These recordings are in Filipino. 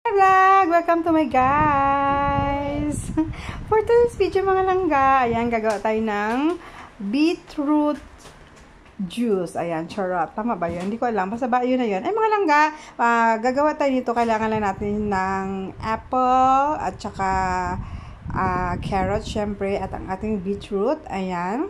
Vlog! Welcome to my guys! For today's video mga langga, ayan, gagawa tayo ng beetroot juice. Ayan, charot. Tama ba yun? Hindi ko alam. Basta ba yun na yun? Ay mga langga, gagawa tayo nito. Kailangan lang natin ng apple at saka carrot, syempre, at ang ating beetroot. Ayan.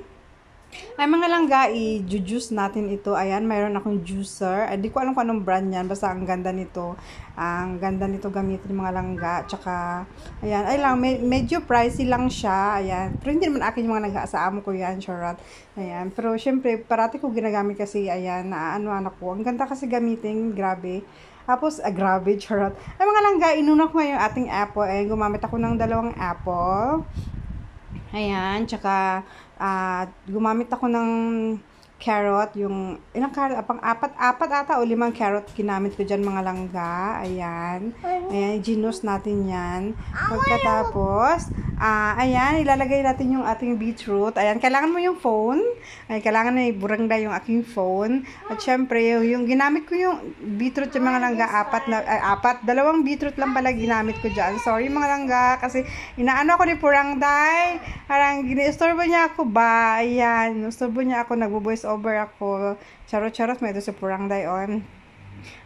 Ay mga langga, i-juice natin ito. Ayan, mayroon akong juicer. Hindi ko alam kung anong brand yan. Basta ang ganda nito. Ang ganda nito gamitin mga langga. Tsaka, ayan, ay lang, medyo pricey lang siya. Ayan. Pero hindi naman akin yung mga langga. Sa amo ko yan, charot. Ayan. Pero syempre, parati ko ginagamit kasi, ayan, ano anak ko. Ang ganda kasi gamitin. Grabe. Tapos, grabe, charot. Ay mga langga, inuna ko ngayon ating apple. Ayan, gumamit ako ng 2 apple. Ayan, tsaka gumamit ako ng carrot, yung ilang carrot, apat ata o 5 carrot ginamit ko dyan mga langga. Ayan, ayan, ginos natin yan. Pagkatapos, ayan, ilalagay natin yung ating beetroot. Ayan, kailangan mo yung phone. Ay, kailangan na iburangda yung aking phone. At syempre, yung ginamit ko yung beetroot yung mga langga, 2 beetroot lang pala ginamit ko dyan. Sorry mga langga, kasi inaano ako ni Purangday. Parang gini-istorbo niya ako ba? Ayan, istorbo niya ako, nagbo-voice over ako. Charot-charot, may ito si Purangday on.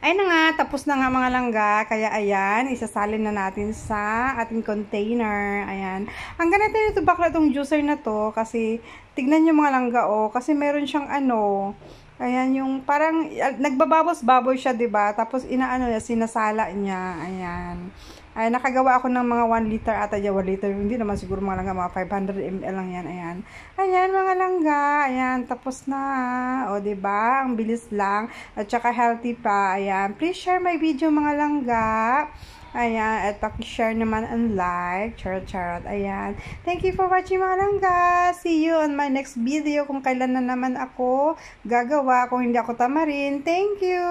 Ay na nga, tapos na nga mga langga. Kaya ayan, isasalin na natin sa ating container. Ayan. Ang ganito nito bakla itong juicer na to. Kasi, tignan nyo mga langga, oh. Kasi meron siyang ano. Ayan, yung parang, nagbababos-baboy siya, diba? Tapos, inaano niya, sinasala niya. Ayan. Ay, nakagawa ako ng mga 1 liter ata dyan. 1 liter, hindi naman siguro mga langga, mga 500 ml lang yan. Ayan. Ayan, mga langga. Ayan, tapos na. O, diba? Ang bilis lang. At saka healthy pa. Ayan. Please share my video, mga langga. Ayan. At paki-share naman and like. Charot-charot. Ayan. Thank you for watching, mga langga. See you on my next video kung kailan na naman ako gagawa. Kung hindi ako tamarin. Thank you!